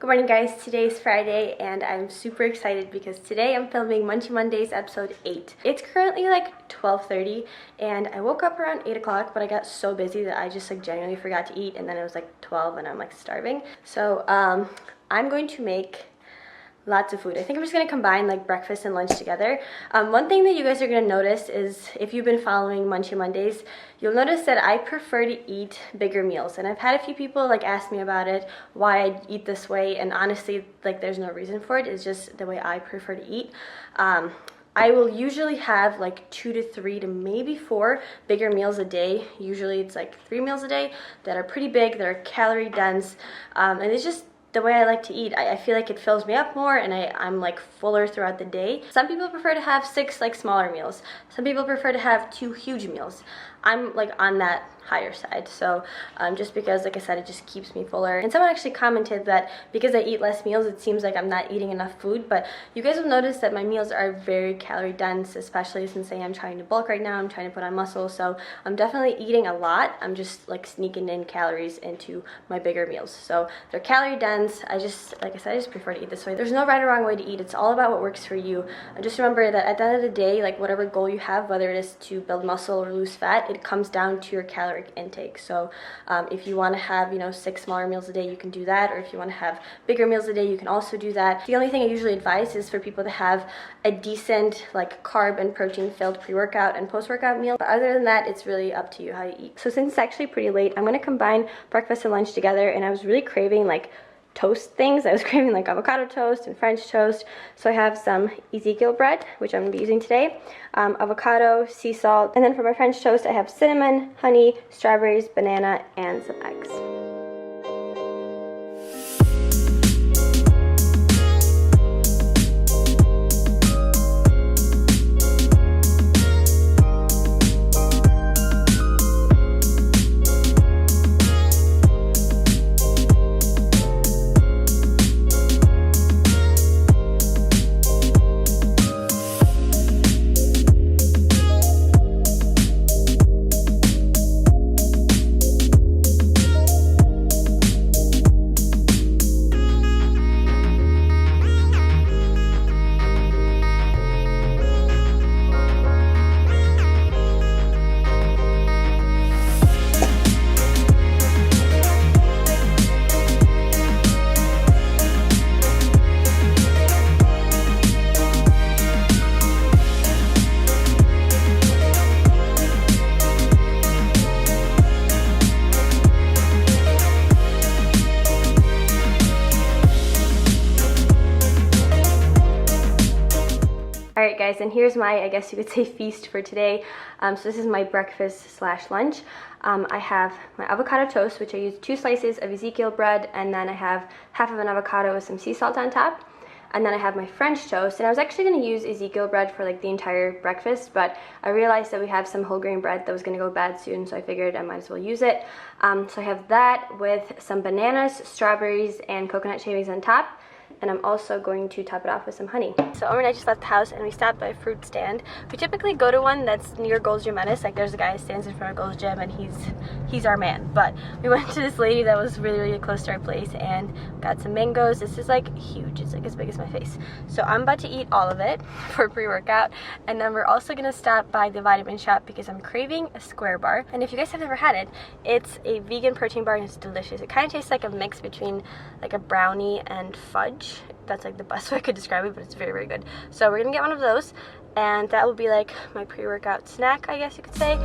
Good morning guys, today is Friday and I'm super excited because today I'm filming Munchy Mondays episode 8. It's currently like 12:30 and I woke up around 8 o'clock, but I got so busy that I just like genuinely forgot to eat, and then it was like 12 and I'm like starving. So I'm going to make lots of food. I think I'm just gonna combine like breakfast and lunch together. One thing that you guys are gonna notice is, if you've been following Munchy Mondays, you'll notice that I prefer to eat bigger meals, and I've had a few people like ask me about it, why I eat this way, and honestly like there's no reason for it. It's just the way I prefer to eat. I will usually have like 2 to 3 to maybe 4 bigger meals a day. Usually it's like 3 meals a day that are pretty big, that are calorie dense, and it's just the way I like to eat. I feel like it fills me up more and I'm like fuller throughout the day. Some people prefer to have 6 like smaller meals. Some people prefer to have 2 huge meals. I'm like on that higher side, so just because, like I said, it just keeps me fuller. And someone actually commented that because I eat less meals, it seems like I'm not eating enough food, but you guys will notice that my meals are very calorie dense, especially since I am trying to bulk right now. I'm trying to put on muscle, so I'm definitely eating a lot. I'm just like sneaking in calories into my bigger meals, so they're calorie dense. I just, like I said, I just prefer to eat this way. There's no right or wrong way to eat. It's all about what works for you. And just remember that at the end of the day, like whatever goal you have, whether it is to build muscle or lose fat, it comes down to your caloric intake. So if you want to have, 6 smaller meals a day, you can do that, or if you want to have bigger meals a day, you can also do that. The only thing I usually advise is for people to have a decent like carb and protein filled pre-workout and post-workout meal, but other than that, it's really up to you how you eat. So since it's actually pretty late, I'm going to combine breakfast and lunch together, and I was really craving like toast things. I was craving like avocado toast and French toast, so I have some Ezekiel bread, which I'm going to be using today, avocado, sea salt, and then for my French toast I have cinnamon, honey, strawberries, banana, and some eggs. Alright guys, and here's my, I guess you could say, feast for today. So this is my breakfast slash lunch. I have my avocado toast, which I use 2 slices of Ezekiel bread, and then I have half of an avocado with some sea salt on top. And then I have my French toast, and I was actually going to use Ezekiel bread for like the entire breakfast, but I realized that we have some whole grain bread that was going to go bad soon, so I figured I might as well use it. So I have that with some bananas, strawberries, and coconut shavings on top. And I'm also going to top it off with some honey. So Omer and I just left the house and we stopped by a fruit stand. We typically go to one that's near Gold's Gym Menace. Like there's a guy who stands in front of Gold's Gym and he's our man. But we went to this lady that was really close to our place and got some mangoes. This is like huge. It's like as big as my face. So I'm about to eat all of it for pre-workout. And then we're also gonna stop by the vitamin shop because I'm craving a square bar. And if you guys have never had it, it's a vegan protein bar and it's delicious. It kind of tastes like a mix between like a brownie and fudge. That's like the best way I could describe it, but it's very good. So we're gonna get one of those, and that will be like my pre-workout snack, I guess you could say.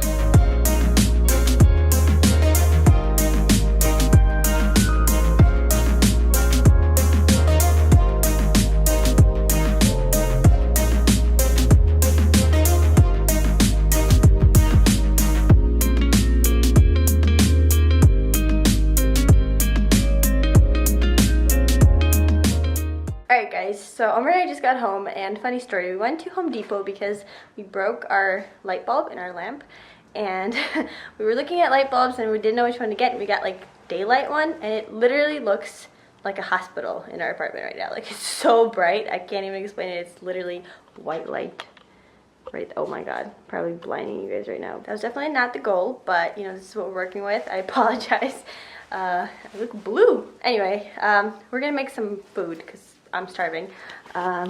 Alright guys, so Omer and I just got home, and funny story, we went to Home Depot because we broke our light bulb in our lamp, and we were looking at light bulbs and we didn't know which one to get, and we got like daylight one, and it literally looks like a hospital in our apartment right now. Like it's so bright, I can't even explain it. It's literally white light right, oh my god, probably blinding you guys right now. That was definitely not the goal, but this is what we're working with. I apologize. I look blue. Anyway, we're gonna make some food because I'm starving. Let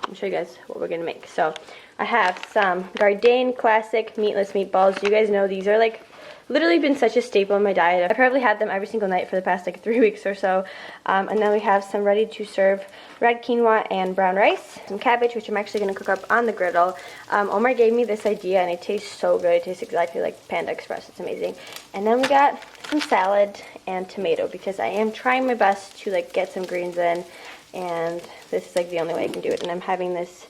me show you guys what we're gonna make. So I have some Gardein classic meatless meatballs. You guys know these are like literally been such a staple in my diet. I've probably had them every single night for the past like 3 weeks or so. And then we have some ready to serve red quinoa and brown rice, some cabbage, which I'm actually going to cook up on the griddle. Omar gave me this idea and it tastes so good. It tastes exactly like Panda Express. It's amazing. And then we got some salad and tomato because I am trying my best to like get some greens in, and this is like the only way I can do it. And I'm having this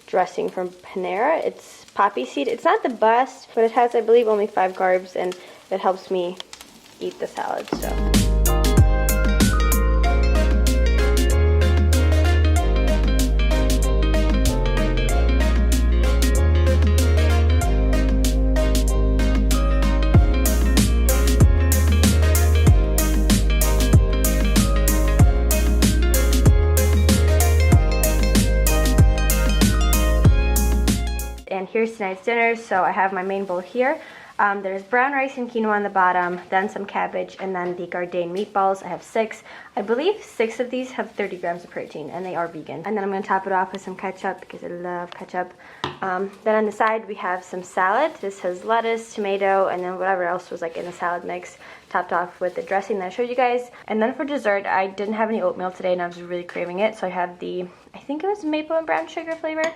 dressing from Panera. It's poppy seed. It's not the best, but it has, I believe, only 5 carbs, and it helps me eat the salad. So. And here's tonight's dinner. So I have my main bowl here. There's brown rice and quinoa on the bottom, then some cabbage, and then the Gardein meatballs. I have 6. I believe 6 of these have 30 grams of protein, and they are vegan. And then I'm going to top it off with some ketchup because I love ketchup. Then on the side we have some salad. This has lettuce, tomato, and then whatever else was like in the salad mix, topped off with the dressing that I showed you guys. And then for dessert, I didn't have any oatmeal today, and I was really craving it, so I have the, I think it was maple and brown sugar flavor,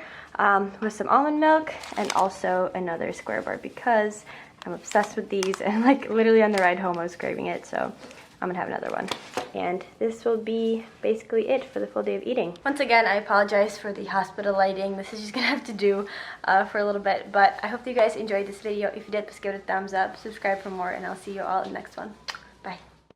with some almond milk, and also another square bar because I'm obsessed with these, and like literally on the ride home I was craving it, so I'm gonna have another one. And this will be basically it for the full day of eating. Once again, I apologize for the hospital lighting. This is just gonna have to do for a little bit, but I hope that you guys enjoyed this video. If you did, please give it a thumbs up, subscribe for more, and I'll see you all in the next one.